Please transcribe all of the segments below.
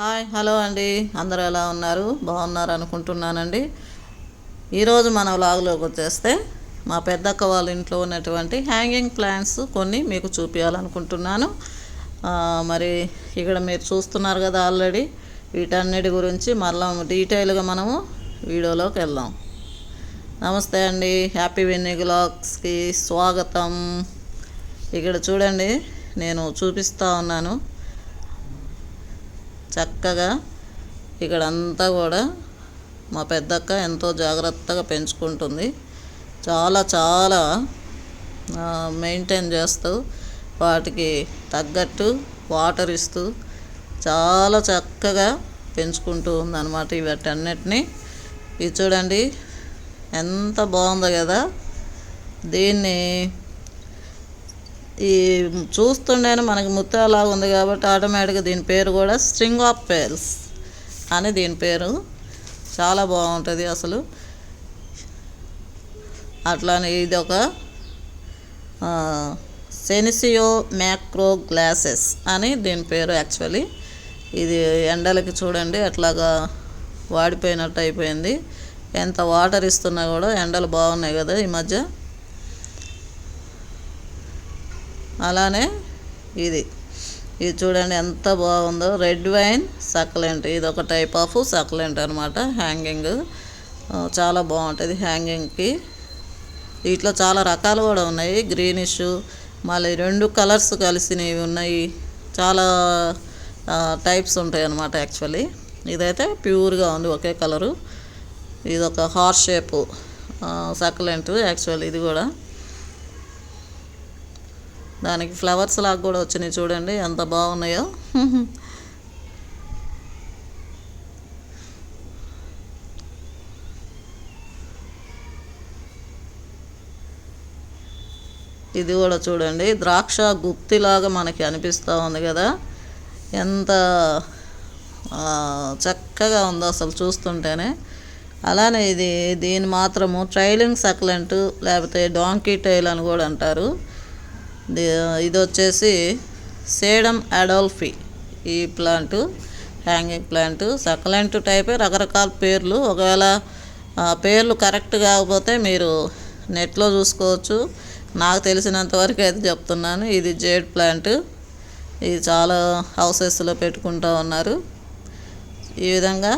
Hi hello అండి, అందరూ ఎలా ఉన్నారు? బాగున్నారు అనుకుంటున్నానండి. ఈరోజు మన వ్లాగ్లోకి వచ్చేస్తే మా పెద్దక్క వాళ్ళ ఇంట్లో ఉన్నటువంటి హ్యాంగింగ్ ప్లాంట్స్ కొన్ని మీకు చూపించాలనుకుంటున్నాను. మరి ఇక్కడ మీరు చూస్తున్నారు కదా ఆల్రెడీ. వీటన్నిటి గురించి మళ్ళీ డీటెయిల్గా మనము వీడియోలోకి వెళ్దాం. నమస్తే అండి, హ్యాపీ విన్నీ వ్లాగ్స్కి స్వాగతం. ఇక్కడ చూడండి, నేను చూపిస్తూ ఉన్నాను. చక్కగా ఇక్కడంతా కూడా మా పెద్దక్క ఎంతో జాగ్రత్తగా పెంచుకుంటుంది. చాలా చాలా మెయింటైన్ చేస్తూ వాటికి తగ్గట్టు వాటర్ ఇస్తూ చాలా చక్కగా పెంచుకుంటూ ఉందన్నమాట. వీటన్నిటిని ఇది చూడండి ఎంత బాగుందో కదా. దీన్ని ఈ చూస్తుండేనే మనకి ముత్యాలాగా ఉంది కాబట్టి ఆటోమేటిక్గా దీని పేరు కూడా స్ట్రింగ్ ఆఫ్ పేర్ల్స్ అని దీని పేరు. చాలా బాగుంటుంది అసలు. అట్లానే ఇది ఒక సెనిసియో మ్యాక్రో గ్లాసెస్ అని దీని పేరు. యాక్చువల్లీ ఇది ఎండలకి చూడండి అట్లాగా వాడిపోయినట్టు అయిపోయింది. ఎంత వాటర్ ఇస్తున్నా కూడా ఎండలు బాగున్నాయి కదా ఈ మధ్య. అలానే ఇది చూడండి ఎంత బాగుందో. రెడ్ వైన్ సక్లెంట్, ఇది ఒక టైప్ ఆఫ్ సక్లెంట్ అనమాట. హ్యాంగింగ్ చాలా బాగుంటుంది హ్యాంగింగ్కి. వీటిలో చాలా రకాలు కూడా ఉన్నాయి. గ్రీనిష్, మళ్ళీ 2 కలర్స్ కలిసినవి ఉన్నాయి. చాలా టైప్స్ ఉంటాయి అన్నమాట. యాక్చువల్లీ ఇదైతే ప్యూర్గా ఉంది, ఒకే కలరు. ఇది ఒక హార్ట్ షేపు సక్లెంట్. యాక్చువల్లీ ఇది కూడా దానికి ఫ్లవర్స్ లాగా కూడా వచ్చినాయి. చూడండి ఎంత బాగున్నాయో. ఇది కూడా చూడండి ద్రాక్ష గుత్తిలాగా మనకి అనిపిస్తూ ఉంది కదా. ఎంత చక్కగా ఉందో అసలు చూస్తుంటేనే. అలానే దీని మాత్రము ట్రైలింగ్ సక్లెంట్ లేకపోతే డాంకీ టైల్ అని కూడా అంటారు. ఇది వచ్చేసి సేడమ్ అడోల్ఫీ. ఈ ప్లాంటు హ్యాంగింగ్ ప్లాంటు సక్లెంట్ టైపే, రకరకాల పేర్లు. ఒకవేళ పేర్లు కరెక్ట్ కాకపోతే మీరు నెట్లో చూసుకోవచ్చు. నాకు తెలిసినంతవరకు అయితే చెప్తున్నాను. ఇది జేడ్ ప్లాంట్. ఇది చాలా హౌసెస్లో పెట్టుకుంటూ ఉన్నారు. ఈ విధంగా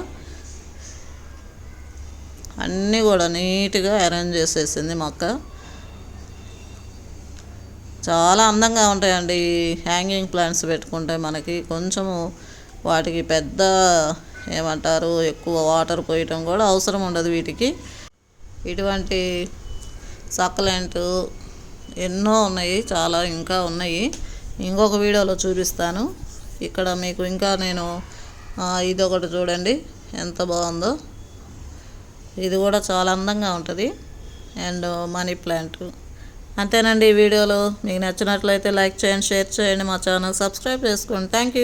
అన్నీ కూడా నీట్గా అరేంజ్ చేసేసింది మొక్క. చాలా అందంగా ఉంటాయండి ఈ హ్యాంగింగ్ ప్లాంట్స్ పెట్టుకుంటే. మనకి కొంచెము వాటికి పెద్ద ఏమంటారు ఎక్కువ వాటర్ పోయటం కూడా అవసరం ఉండదు వీటికి. ఇటువంటి సక్లెంట్ ఎన్నో ఉన్నాయి, చాలా ఇంకా ఉన్నాయి. ఇంకొక వీడియోలో చూపిస్తాను. ఇక్కడ మీకు ఇంకా నేను ఇదొకటి చూడండి ఎంత బాగుందో. ఇది కూడా చాలా అందంగా ఉంటుంది. And money plant. అంతేనండి ఈ వీడియోలో. మీకు నచ్చినట్లయితే లైక్ చేయండి, షేర్ చేయండి, మా ఛానల్ సబ్స్క్రైబ్ చేసుకోండి. Thank you.